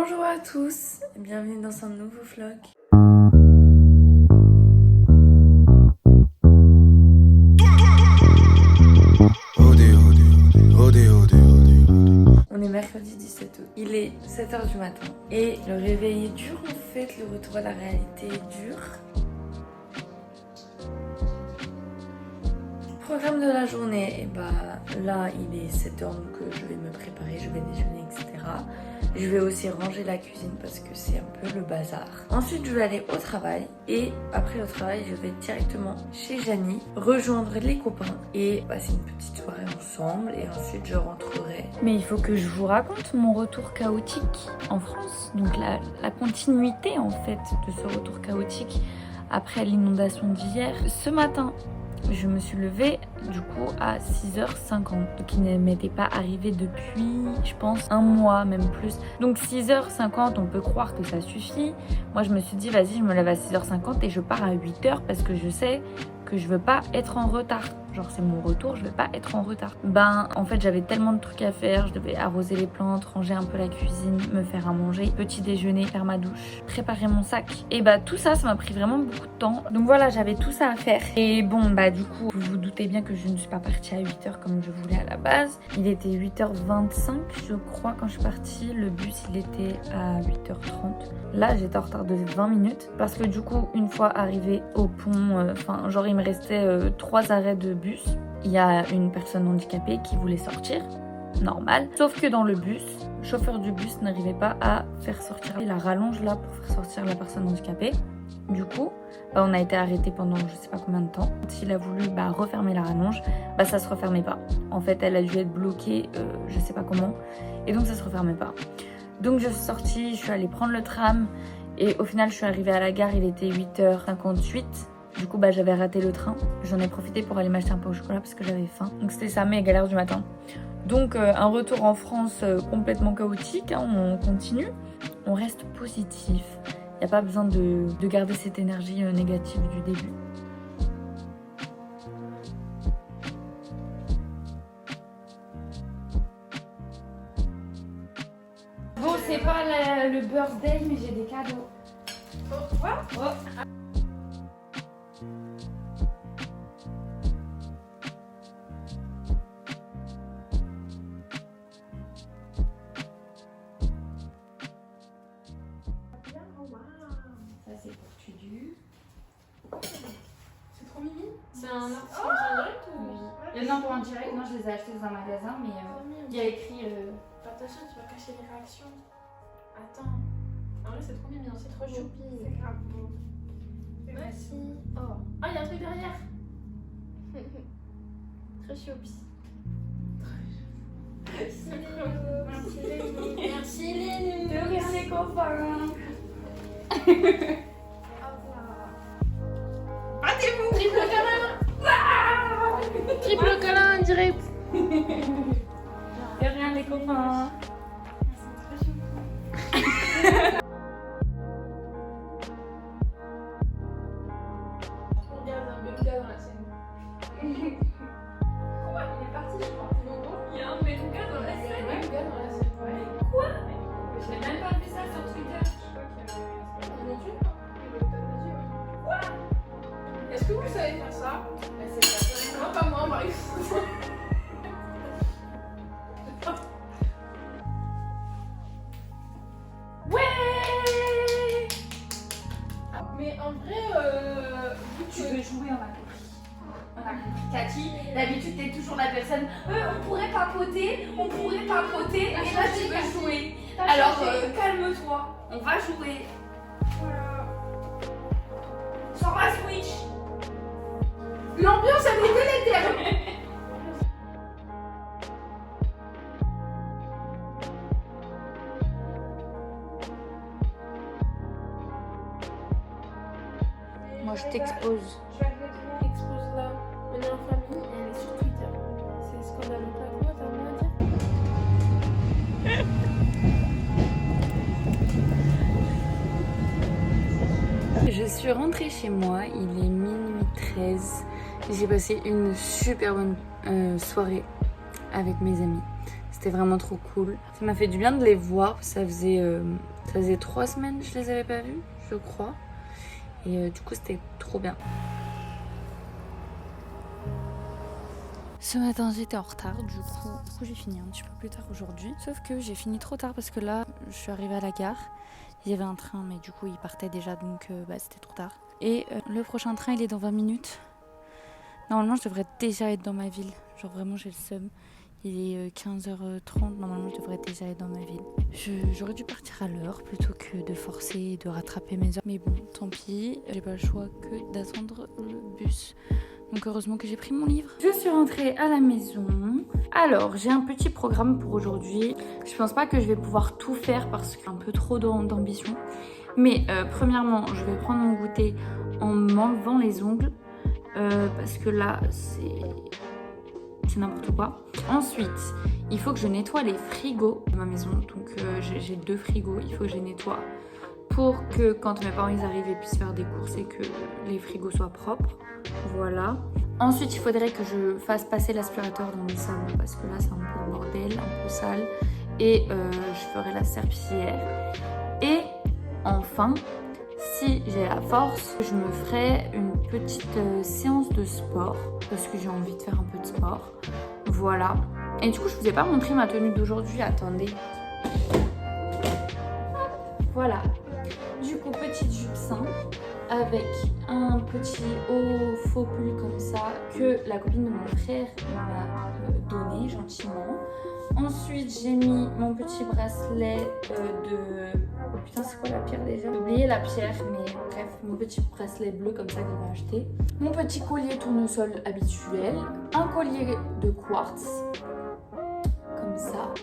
Bonjour à tous et bienvenue dans un nouveau vlog. On est mercredi 17 août, il est 7h du matin et le réveil est dur en fait, le retour à la réalité est dur. Programme de la journée, et là il est 7h donc je vais me préparer, je vais déjeuner etc. Je vais aussi ranger la cuisine parce que c'est un peu le bazar. Ensuite je vais aller au travail et après le travail je vais directement chez Janie rejoindre les copains et passer une petite soirée ensemble et ensuite je rentrerai. Mais il faut que je vous raconte mon retour chaotique en France, donc la continuité en fait de ce retour chaotique après l'inondation d'hier. Ce matin je me suis levée du coup à 6h50, qui ne m'était pas arrivé depuis je pense un mois, même plus. Donc 6h50 on peut croire que ça suffit. Moi je me suis dit vas-y je me lève à 6h50 et je pars à 8h parce que je sais que je veux pas être en retard. Genre c'est mon retour, je veux pas être en retard. En fait j'avais tellement de trucs à faire, je devais arroser les plantes, ranger un peu la cuisine, me faire à manger, petit déjeuner, faire ma douche, préparer mon sac. Et tout ça m'a pris vraiment beaucoup de temps. Donc voilà, j'avais tout ça à faire. Et bon du coup, vous vous doutez bien que je ne suis pas partie à 8h comme je voulais à la base. Il était 8h25 je crois quand je suis partie, le bus il était à 8h30. Là j'étais en retard de 20 minutes parce que du coup une fois arrivée au pont, genre il me restait 3 arrêts de bus. Il y a une personne handicapée qui voulait sortir, normal. Sauf que dans le bus, le chauffeur du bus n'arrivait pas à faire sortir la rallonge là pour faire sortir la personne handicapée. Du coup, on a été arrêté pendant je sais pas combien de temps. Quand il a voulu refermer la rallonge, ça se refermait pas. En fait, elle a dû être bloquée, je sais pas comment, et donc ça se refermait pas. Donc je suis sortie, je suis allée prendre le tram et au final je suis arrivée à la gare, il était 8h58. Du coup j'avais raté le train. J'en ai profité pour aller m'acheter un pain au chocolat parce que j'avais faim. Donc c'était ça mes galères du matin. Donc un retour en France complètement chaotique, on continue. On reste positif. Il n'y a pas besoin de garder cette énergie négative du début. Bon, c'est pas le birthday, mais j'ai des cadeaux. Pourquoi? Oh. Ça c'est pour Tudu. C'est trop mimi. C'est un article en direct ou... Non, pas en direct, non je les ai achetés dans un magasin, mais il y a écrit... Attention, tu vas cacher les réactions. Attends. En vrai, c'est trop mignon, c'est trop choupi. C'est grave beau. Merci. Oh, il y a un truc derrière. Très choupi. Merci les nounous. Merci les nounous. Merci les copains. Battez-vous. Triple câlin. Triple câlin en direct. De rien les copains. On regarde un beluga dans la scène. Quoi? Il est parti, je crois. Il y a un beluga dans la scène. Un beluga dans la scène. Ouais. Quoi? Je n'ai même pas vu ça sur Twitter. Je crois qu'il y avait un autre. Il est au-delà des yeux. Quoi? Est-ce que vous savez faire ça? C'est pas moi, pas moi, Marie. Ouais. Mais en vrai, Tu veux jouer, on a compris. Cathy, d'habitude t'es toujours la personne. On pourrait papoter, et là tu veux jouer. Alors calme-toi, on va jouer. Voilà. Sur la Switch. L'ambiance elle est délétère. Moi je t'expose. Je vais expose là. On est en famille et elle est sur Twitter. C'est scandaleux. Quoi, t'as rien à dire? Je suis rentrée chez moi, il est minuit 13. J'ai passé une super bonne soirée avec mes amis. C'était vraiment trop cool. Ça m'a fait du bien de les voir. Ça faisait 3 semaines que je les avais pas vus, je crois. Et du coup, c'était trop bien. Ce matin, j'étais en retard. Du coup j'ai fini un petit peu plus tard aujourd'hui. Sauf que j'ai fini trop tard parce que là, je suis arrivée à la gare. Il y avait un train, mais du coup, il partait déjà, donc c'était trop tard. Et le prochain train, il est dans 20 minutes. Normalement, je devrais déjà être dans ma ville. Genre vraiment, j'ai le seum. Il est 15h30, normalement je devrais déjà être dans ma ville. J'aurais dû partir à l'heure plutôt que de forcer et de rattraper mes heures. Mais bon, tant pis, j'ai pas le choix que d'attendre le bus. Donc heureusement que j'ai pris mon livre. Je suis rentrée à la maison. Alors, j'ai un petit programme pour aujourd'hui. Je pense pas que je vais pouvoir tout faire parce qu'il y a un peu trop d'ambition. Mais premièrement, je vais prendre mon goûter en m'enlevant les ongles. Parce que là, c'est n'importe quoi. Ensuite, il faut que je nettoie les frigos de ma maison. Donc j'ai 2 frigos, il faut que je les nettoie pour que quand mes parents ils arrivent ils puissent faire des courses et que les frigos soient propres. Voilà. Ensuite, il faudrait que je fasse passer l'aspirateur dans le salon parce que là c'est un peu le bordel, un peu sale. Et je ferai la serpillière. Et enfin, si j'ai la force, je me ferai une petite séance de sport parce que j'ai envie de faire un peu de sport. Voilà. Et du coup, je vous ai pas montré ma tenue d'aujourd'hui. Attendez. Voilà. Du coup, petite jupe simple avec un petit haut faux pull comme ça que la copine de mon frère m'a donné gentiment. Ensuite, j'ai mis mon petit bracelet de... Oh putain, c'est quoi la pierre déjà? J'ai oublié la pierre, mais bref, mon petit bracelet bleu comme ça que j'avais acheté. Mon petit collier tournesol habituel. Un collier de quartz, comme ça.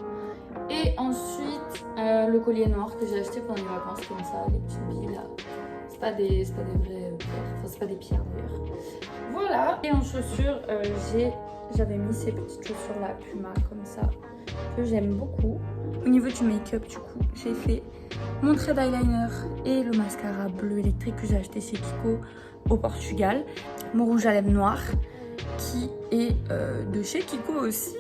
Et ensuite, le collier noir que j'ai acheté pendant les vacances, comme ça, les petites billes là. C'est pas des vraies pierres, enfin c'est pas des pierres d'ailleurs. Voilà. Et en chaussures, j'avais mis ces petites chaussures là, Puma, comme ça, que j'aime beaucoup. Au niveau du make-up, du coup, j'ai fait mon trait d'eyeliner et le mascara bleu électrique que j'ai acheté chez Kiko au Portugal. Mon rouge à lèvres noir qui est de chez Kiko aussi.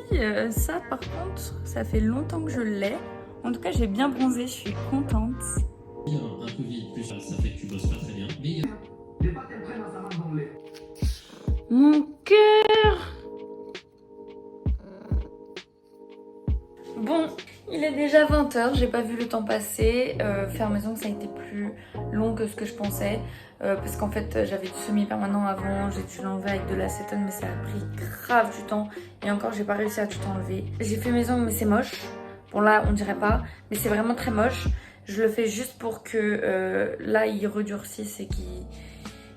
Ça, par contre, ça fait longtemps que je l'ai. En tout cas, j'ai bien bronzé, je suis contente. Un peu vite, plus ça fait que tu bosses pas très bien. Mais Mon cœur. Bon, il est déjà 20h, j'ai pas vu le temps passer. Faire maison, ça a été plus long que ce que je pensais. Parce qu'en fait, j'avais du semi-permanent avant, j'ai dû l'enlever avec de l'acétone, mais ça a pris grave du temps. Et encore, j'ai pas réussi à tout enlever. J'ai fait maison, mais c'est moche. Bon là, on dirait pas, mais c'est vraiment très moche. Je le fais juste pour que là, ils redurcissent et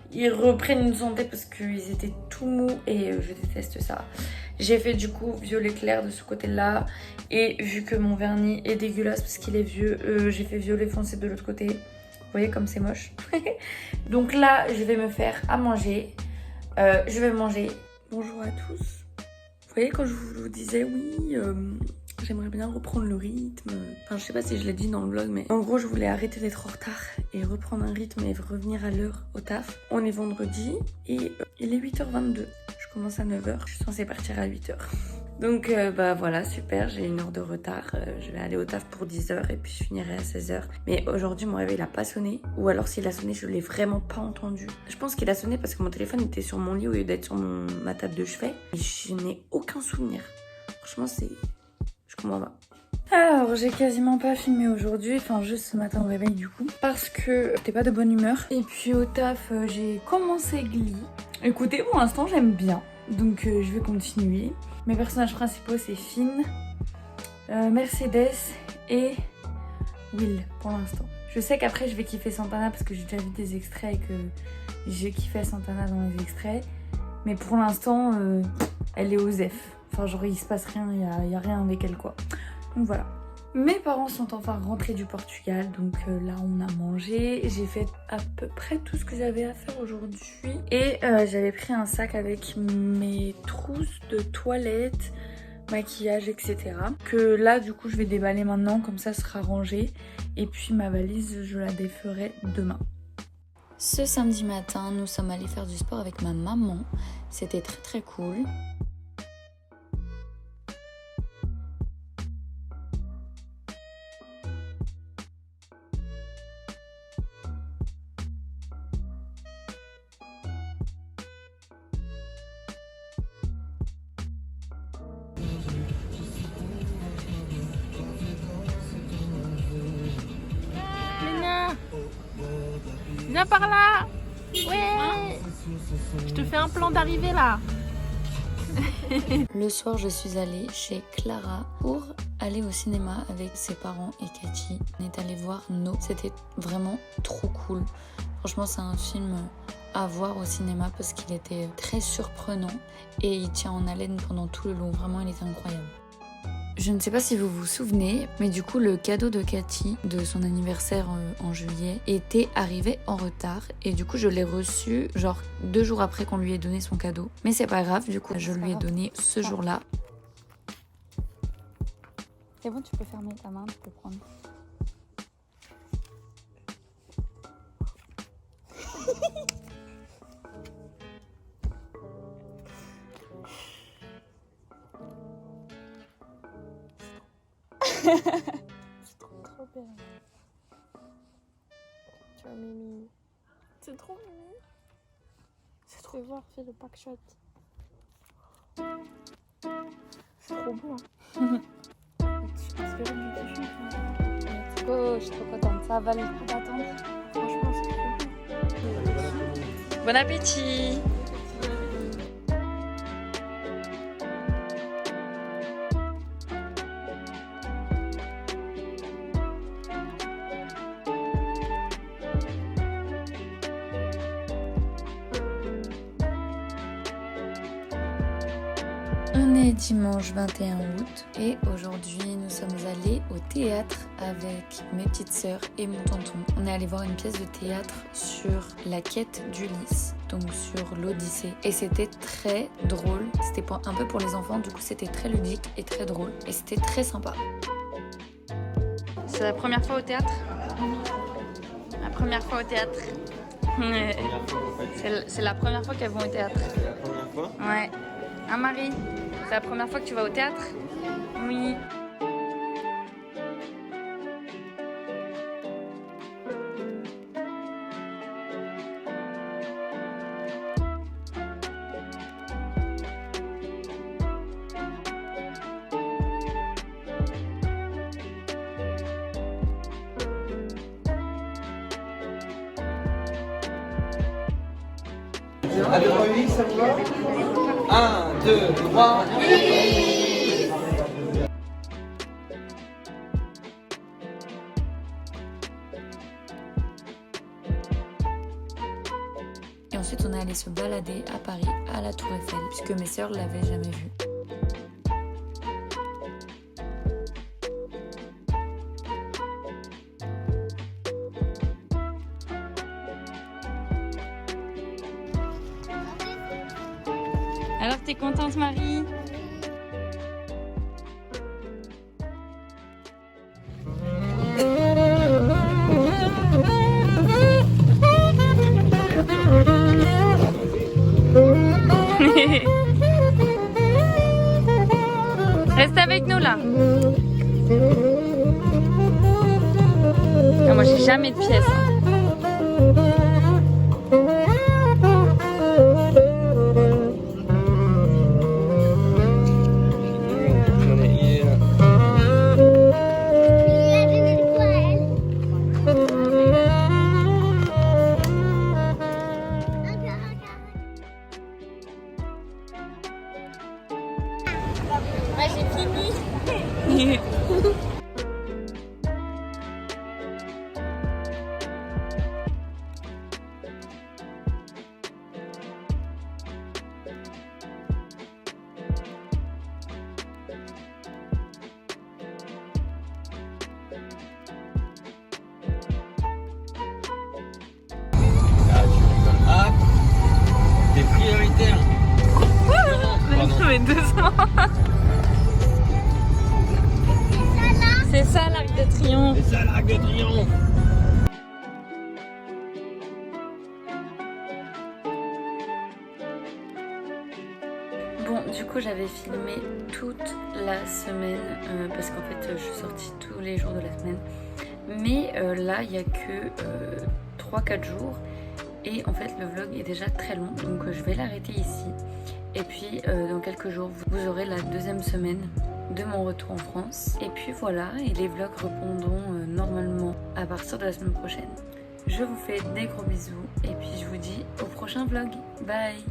qu'ils reprennent une santé parce qu'ils étaient tout mous et je déteste ça. J'ai fait du coup violet clair de ce côté-là et vu que mon vernis est dégueulasse parce qu'il est vieux, j'ai fait violet foncé de l'autre côté. Vous voyez comme c'est moche. Donc là, je vais me faire à manger. Je vais manger. Bonjour à tous. Vous voyez quand je vous disais oui... J'aimerais bien reprendre le rythme. Enfin, je sais pas si je l'ai dit dans le vlog, mais en gros, je voulais arrêter d'être en retard et reprendre un rythme et revenir à l'heure au taf. On est vendredi et il est 8h22. Je commence à 9h. Je suis censée partir à 8h. Donc, bah voilà, super. J'ai 1 heure de retard. Je vais aller au taf pour 10h et puis je finirai à 16h. Mais aujourd'hui, mon réveil n'a pas sonné. Ou alors, s'il a sonné, je l'ai vraiment pas entendu. Je pense qu'il a sonné parce que mon téléphone était sur mon lit au lieu d'être sur ma table de chevet. Et je n'ai aucun souvenir. Franchement, c'est... Je comprends pas. Alors, j'ai quasiment pas filmé aujourd'hui, enfin juste ce matin au réveil du coup, parce que j'étais pas de bonne humeur. Et puis au taf, j'ai commencé Glee. Écoutez, pour l'instant, j'aime bien, donc je vais continuer. Mes personnages principaux, c'est Finn, Mercedes et Will pour l'instant. Je sais qu'après, je vais kiffer Santana parce que j'ai déjà vu des extraits et que j'ai kiffé Santana dans les extraits. Mais pour l'instant, elle est aux F. Enfin, genre, il se passe rien, il y a rien avec elle, quoi. Donc voilà. Mes parents sont enfin rentrés du Portugal, donc là, on a mangé. J'ai fait à peu près tout ce que j'avais à faire aujourd'hui. Et j'avais pris un sac avec mes trousses de toilette, maquillage, etc. Que là, du coup, je vais déballer maintenant, comme ça, ce sera rangé. Et puis, ma valise, je la déferai demain. Ce samedi matin, nous sommes allés faire du sport avec ma maman. C'était très, très cool. Viens par là. Ouais. Je te fais un plan d'arrivée là. Le soir, je suis allée chez Clara pour aller au cinéma avec ses parents et Cathy. On est allé voir No. C'était vraiment trop cool. Franchement, c'est un film à voir au cinéma parce qu'il était très surprenant et il tient en haleine pendant tout le long. Vraiment, il était incroyable. Je ne sais pas si vous vous souvenez, mais du coup le cadeau de Cathy de son anniversaire en juillet était arrivé en retard et du coup je l'ai reçu genre 2 jours après qu'on lui ait donné son cadeau. Mais c'est pas grave, du coup je lui ai donné ce jour-là. C'est bon, tu peux fermer ta main, tu peux prendre. C'est trop bien. Tu vois Mimi. C'est trop mimi. C'est trop voir, fais le pack shot. C'est trop beau hein. Let's go, je suis trop contente, ça valait le coup d'attendre. Franchement c'est trop beau. Bon appétit! On est dimanche 21 août et aujourd'hui nous sommes allés au théâtre avec mes petites sœurs et mon tonton. On est allé voir une pièce de théâtre sur la quête d'Ulysse, donc sur l'Odyssée. Et c'était très drôle, c'était un peu pour les enfants, du coup c'était très ludique et très drôle. Et c'était très sympa. C'est la première fois au théâtre? La première fois au théâtre. C'est la première fois qu'elles vont au théâtre. C'est la première fois? Ouais. Hein Marie? C'est la première fois que tu vas au théâtre? Oui. À 2 fois 8, ça vous va? 1, 2, 3, Et ensuite on est allé se balader à Paris, à la Tour Eiffel, puisque mes sœurs l'avaient jamais vue. Alors t'es contente Marie? Reste avec nous là. Ah, moi j'ai jamais de pièces. Ouais, j'ai fini. Ah, t'es prioritaire. Mais doucement. C'est ça l'Arc de Triomphe. C'est ça l'Arc de Triomphe. Bon, du coup j'avais filmé toute la semaine parce qu'en fait je suis sortie tous les jours de la semaine. Mais là il n'y a que 3-4 jours et en fait le vlog est déjà très long, donc je vais l'arrêter ici. Et puis dans quelques jours vous aurez la 2e semaine de mon retour en France. Et puis voilà, et les vlogs reprendront normalement à partir de la semaine prochaine. Je vous fais des gros bisous et puis je vous dis au prochain vlog. Bye.